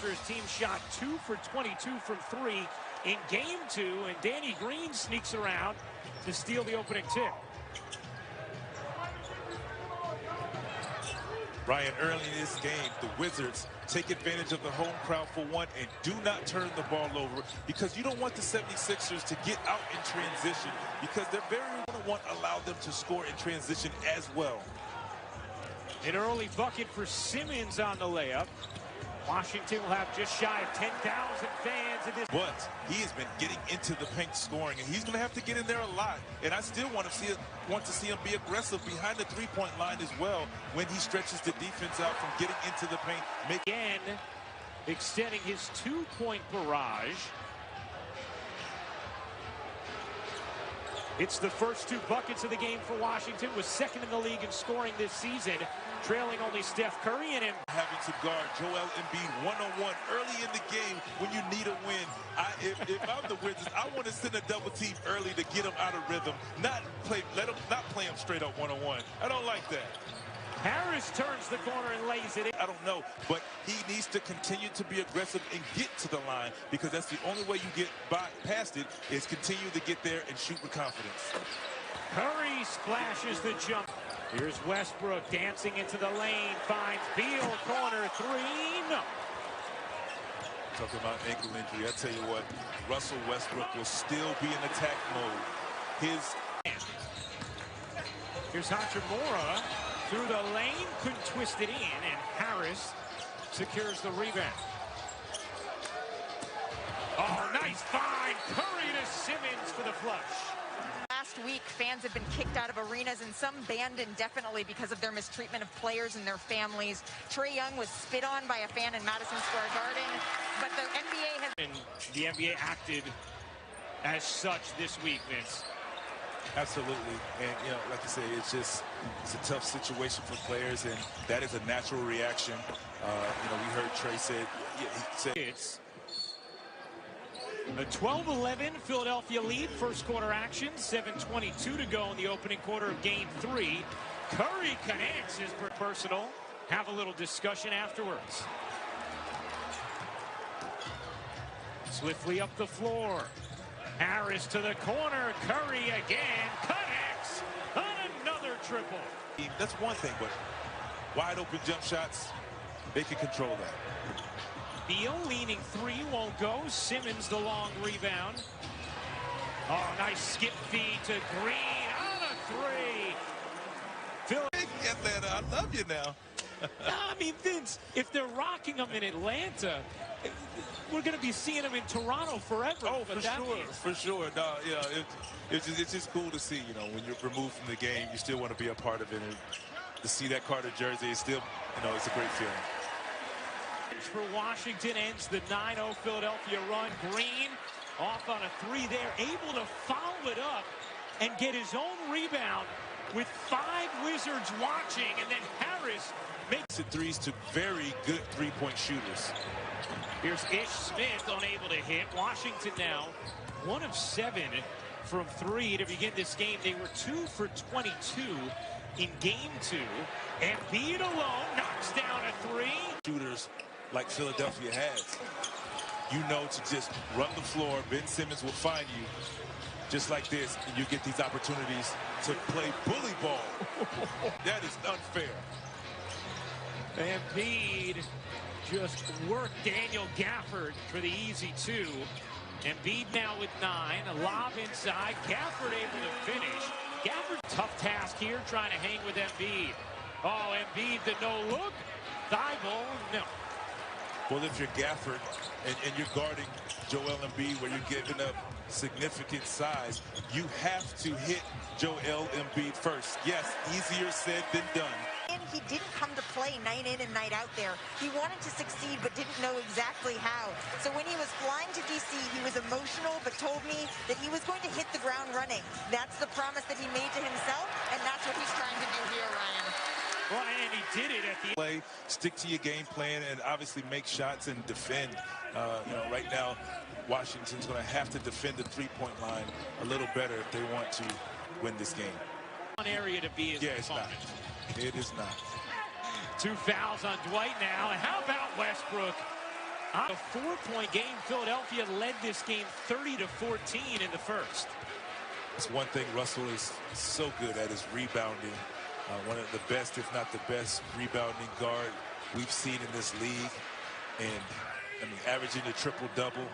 after his team shot 2 for 22 from 3 in game 2, and Danny Green sneaks around to steal the opening tip. Ryan, early in this game, the Wizards take advantage of the home crowd for one and do not turn the ball over, because you don't want the 76ers to get out in transition, because they're very going to want to allow them to score in transition as well. An early bucket for Simmons on the layup. Washington will have just shy of 10,000 fans in this. But he has been getting into the paint scoring, and he's going to have to get in there a lot. And I still want to see him be aggressive behind the three-point line as well when he stretches the defense out from getting into the paint. Again, extending his 2-point barrage. It's the first 2 buckets of the game for Washington, was second in the league in scoring this season, trailing only Steph Curry and him. Having to guard Joel Embiid one-on-one early in the game when you need a win. If I'm the Wizards, I want to send a double team early to get him out of rhythm, not play him straight up one-on-one. I don't like that. Harris turns the corner and lays it in. I don't know, but he needs to continue to be aggressive and get to the line, because that's the only way you get past it, is continue to get there and shoot with confidence. Curry splashes the jump. Here's Westbrook dancing into the lane, finds Beal, corner 3, no. Talking about ankle injury, I tell you what, Russell Westbrook will still be in attack mode. Here's Hachimura through the lane, couldn't twist it in, and Harris secures the rebound. Oh, nice find. Curry to Simmons for the flush. Last week, fans have been kicked out of arenas and some banned indefinitely because of their mistreatment of players and their families. Trae Young was spit on by a fan in Madison Square Garden, but the NBA has... And the NBA acted as such this week, Vince. Absolutely, and like I say, it's a tough situation for players, and that is a natural reaction. We heard Trae said, It's a 12-11 Philadelphia lead, first quarter action, 7:22 to go in the opening quarter of game 3. Curry connects his personal. Have a little discussion afterwards. Swiftly up the floor. Harris to the corner. Curry again connects on another triple. That's one thing, but wide open jump shots, they can control that. Beal leaning 3 won't go. Simmons the long rebound. Oh, nice skip feed to Green on a 3. Atlanta, I love you now. I mean, Vince, if they're rocking them in Atlanta, we're going to be seeing them in Toronto forever. Oh, for sure. No, it's just cool to see. When you're removed from the game, you still want to be a part of it. And to see that Carter jersey is still, it's a great feeling. For Washington ends the 9-0 Philadelphia run. Green off on a 3 there, able to follow it up and get his own rebound with 5 Wizards watching, and then Harris makes the threes to very good three-point shooters. Here's Ish Smith unable to hit. Washington now 1 of 7 from 3 to begin this game. They were 2 for 22 in game 2. Embiid alone knocks down a 3. Shooters like Philadelphia has. To just run the floor. Ben Simmons will find you just like this, and you get these opportunities to play bully ball. That is unfair. Embiid just worked Daniel Gafford for the easy 2. Embiid now with 9. A lob inside. Gafford able to finish. Gafford, tough task here, trying to hang with Embiid. Oh, Embiid, the no-look. Thibault, no. Well, if you're Gafford and you're guarding Joel Embiid, where you're giving up significant size, you have to hit Joel Embiid first. Yes, easier said than done. And he didn't come to play night in and night out there. He wanted to succeed but didn't know exactly how. So when he was flying to DC, he was emotional but told me that he was going to hit the ground running. That's the promise that he made to himself, and that's what he's trying to do here, Ryan. Well, and he did it at the play, stick to your game plan, and obviously make shots and defend. Right now, Washington's going to have to defend the three-point line a little better if they want to win this game. One area to be is it's not. It is not. 2 fouls on Dwight now. And how about Westbrook? A 4-point game. Philadelphia led this game 30-14 in the first. It's one thing Russell is so good at is rebounding. One of the best, if not the best, rebounding guard we've seen in this league. And I mean, averaging a triple-double.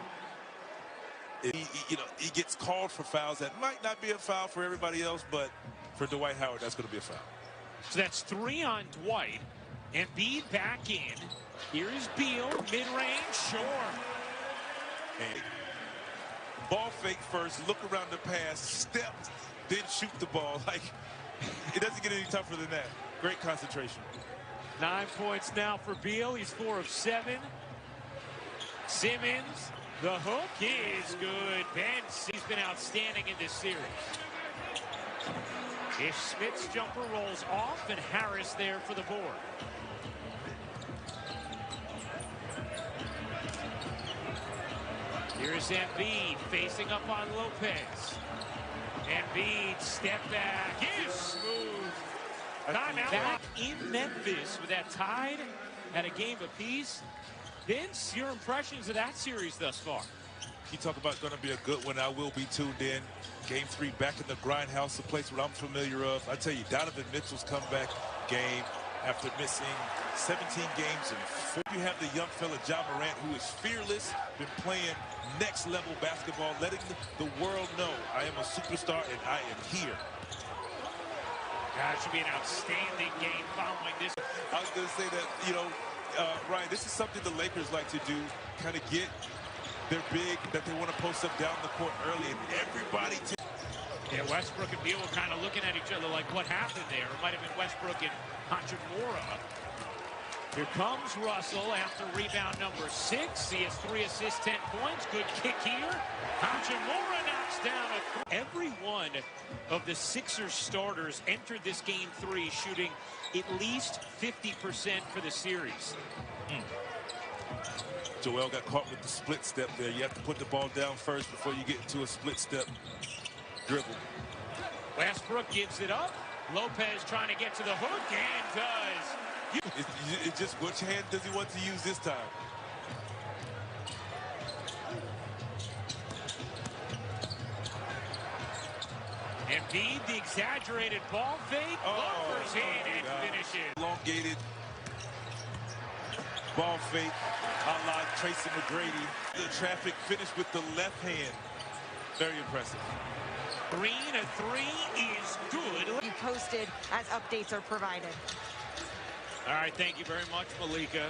He gets called for fouls that might not be a foul for everybody else, but for Dwight Howard, that's going to be a foul. So that's 3 on Dwight. Embiid back in. Here is Beal, mid-range, sure. And ball fake first, look around the pass, step, then shoot the ball. Like, it doesn't get any tougher than that. Great concentration. 9 points now for Beal. He's 4 of 7. Simmons, the hook is good. He's been outstanding in this series. If Smith's jumper rolls off, and Harris there for the board. Here's Embiid facing up on Lopez. Embiid step back is smooth. Timeout back in Memphis with that tied at a game apiece. Vince, your impressions of that series thus far? You talk about going to be a good one. I will be tuned in. Game 3 back in the grindhouse, a place where I'm familiar of. I tell you, Donovan Mitchell's comeback game after missing 17 games and 4. You have the young fella Ja Morant, who is fearless, been playing next level basketball, letting the world know I am a superstar and I am here. That should be an outstanding game following this. I was going to say that, Ryan, this is something the Lakers like to do, kind of get their big that they want to post up down the court early, and everybody. Yeah, Westbrook and Beal were kind of looking at each other like, what happened there? It might have been Westbrook and Hachimura. Here comes Russell after rebound number 6. He has 3 assists, 10 points. Good kick here. Hachimura knocks down every one of the Sixers starters entered this game 3 shooting at least 50% for the series. Joel got caught with the split step there. You have to put the ball down first before you get into a split step dribble. Westbrook gives it up. Lopez trying to get to the hook and does. It's just which hand does he want to use this time? Embiid, the exaggerated ball fake. Lover's hand and finishes. Elongated ball fake, a la Tracy McGrady. The traffic finish with the left hand. Very impressive. Green, a 3 is good. You posted as updates are provided. All right, thank you very much, Malika.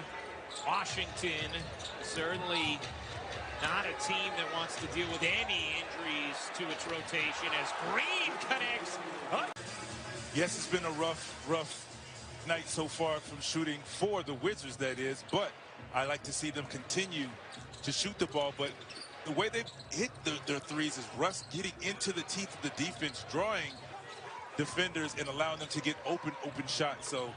Washington, certainly not a team that wants to deal with any injuries to its rotation as Green connects. Yes, it's been a rough night so far from shooting for the Wizards, that is, but I like to see them continue to shoot the ball. But the way they've hit their threes is Russ getting into the teeth of the defense, drawing defenders and allowing them to get open shots. So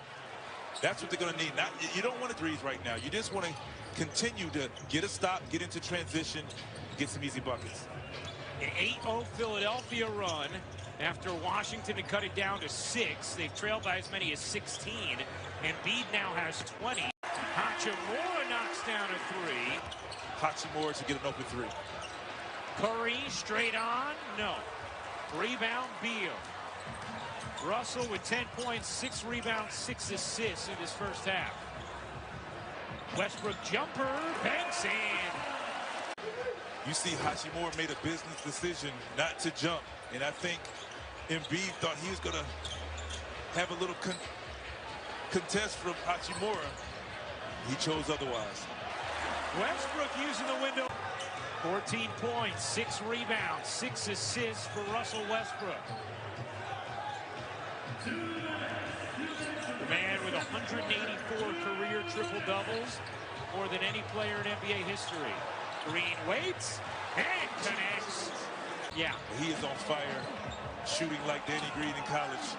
that's what they're going to need. You don't want threes right now. You just want to continue to get a stop, get into transition, get some easy buckets. An 8-0 Philadelphia run after Washington had cut it down to 6. They've trailed by as many as 16. Embiid now has 20. Hachimura knocks down a 3. Hachimura to get an open 3. Curry straight on. No. Rebound Beal. Russell with 10 points, 6 rebounds, 6 assists in this first half. Westbrook jumper, banks in. You see Hachimura made a business decision not to jump. And I think Embiid thought he was going to have a little contest from Hachimura. He chose otherwise. Westbrook using the window. 14 points, 6 rebounds, 6 assists for Russell Westbrook. The man with 184 career triple-doubles, more than any player in NBA history. Green waits and connects. Yeah. He is on fire, shooting like Danny Green in college.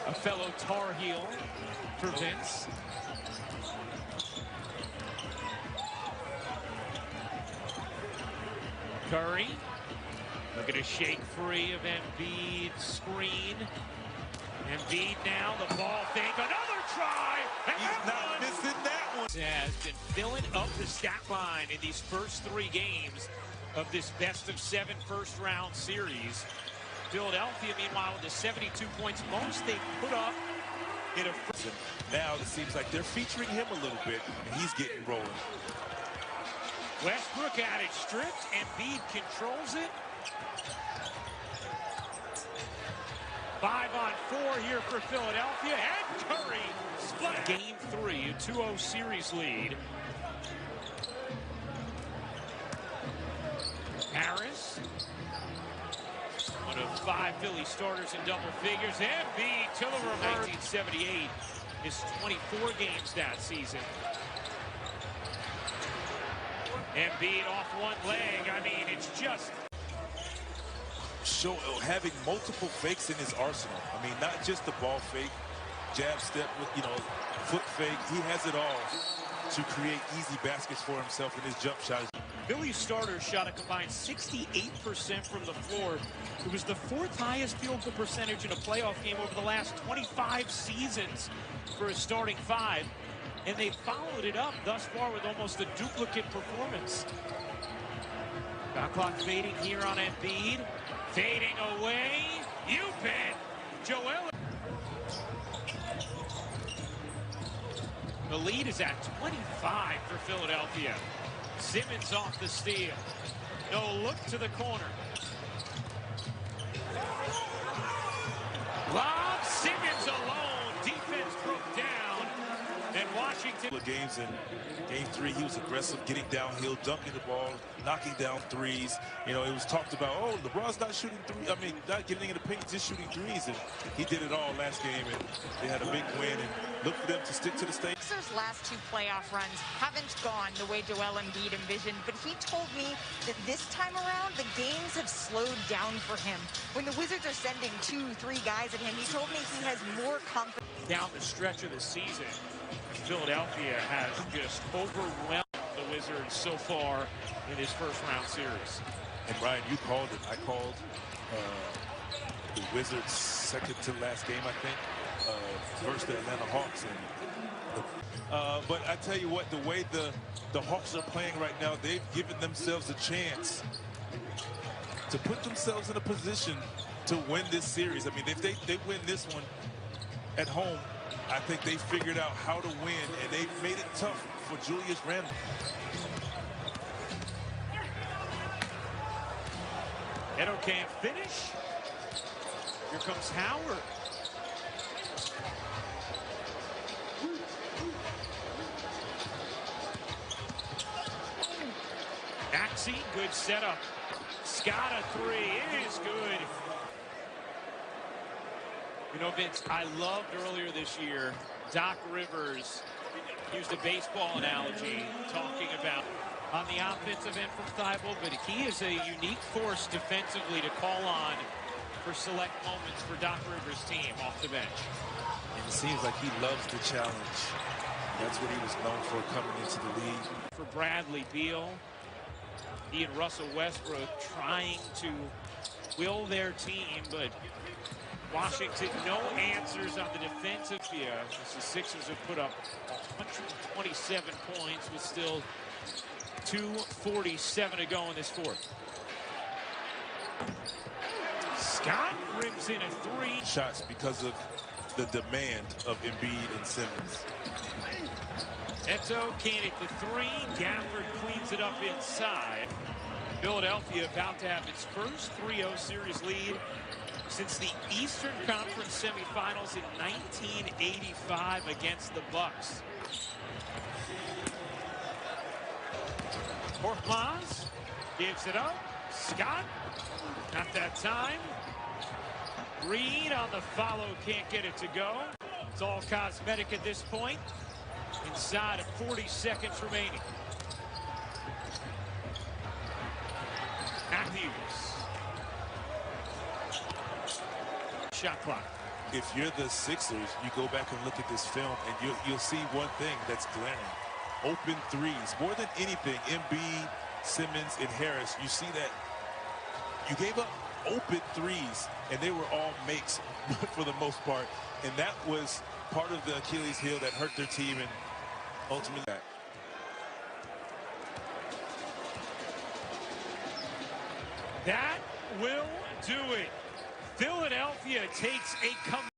A fellow Tar Heel for Vince. Curry looking to shake free of Embiid's screen. Embiid now, the ball fake, another try, and He's not missing that one. has been filling up the stat line in these first 3 games of this best-of-7 first-round series. Philadelphia, meanwhile, with the 72 points, most they put up in a first. Now it seems like they're featuring him a little bit, and he's getting rolling. Westbrook had it stripped. Embiid controls it. 5 on 4 here for Philadelphia, and Curry split. Game 3, a 2-0 series lead. Harris, one of 5 Philly starters in double figures. Embiid to the reverse. 1978, his 24 games that season. Embiid off one leg. I mean, it's just having multiple fakes in his arsenal. I mean, not just the ball fake, jab step with, foot fake. He has it all to create easy baskets for himself in his jump shot. Philly starters shot a combined 68% from the floor. It was the 4th highest field goal percentage in a playoff game over the last 25 seasons for a starting 5. And they followed it up thus far with almost a duplicate performance. Shot clock fading here on Embiid. Fading away. You bet. Joel. The lead is at 25 for Philadelphia. Simmons off the steal. No look to the corner. Lob. Simmons alone. Defense broke down. And Washington. Games in game 3, he was aggressive, getting downhill, dunking the ball, knocking down threes. It was talked about, oh, LeBron's not shooting threes. I mean, not getting in the paint, just shooting threes. And he did it all last game, and they had a big win. And look for them to stick to the stage. Sixers' last 2 playoff runs haven't gone the way Joel Embiid envisioned, but he told me that this time around, the games have slowed down for him. When the Wizards are sending 2, 3 guys at him, he told me he has more confidence. Down the stretch of the season, Philadelphia has just overwhelmed the Wizards so far in his first-round series. And Ryan, you called it. I called the Wizards' second to last game, I think, versus the Atlanta Hawks. But I tell you what, the way the Hawks are playing right now, they've given themselves a chance to put themselves in a position to win this series. I mean, if they win this one at home, I think they figured out how to win, and they've made it tough for Julius Randle. Edo can't finish. Here comes Howard. Maxey, good setup. Scott a 3, it is good. Vince, I loved earlier this year, Doc Rivers used a baseball analogy talking about on the offensive end from Thibault, but he is a unique force defensively to call on for select moments for Doc Rivers' team off the bench. And it seems like he loves the challenge. That's what he was known for coming into the league. For Bradley Beal, he and Russell Westbrook trying to will their team, but Washington, no answers on the defensive. The Sixers have put up 127 points with still 2:47 to go in this 4th. Scott rims in a 3. Shots because of the demand of Embiid and Simmons. Eto can't hit the 3. Gafford cleans it up inside. Philadelphia about to have its first 3-0 series lead since the Eastern Conference semifinals in 1985 against the Bucks. Korkmaz gives it up. Scott, not that time. Reed on the follow, can't get it to go. It's all cosmetic at this point. Inside of 40 seconds remaining. Matthews. Shot clock. If you're the Sixers, you go back and look at this film, and you'll see one thing that's glaring. Open threes. More than anything, Embiid, Simmons, and Harris, you see that you gave up open threes, and they were all makes for the most part. And that was part of the Achilles heel that hurt their team and ultimately that. That will do it. Philadelphia takes a comeback.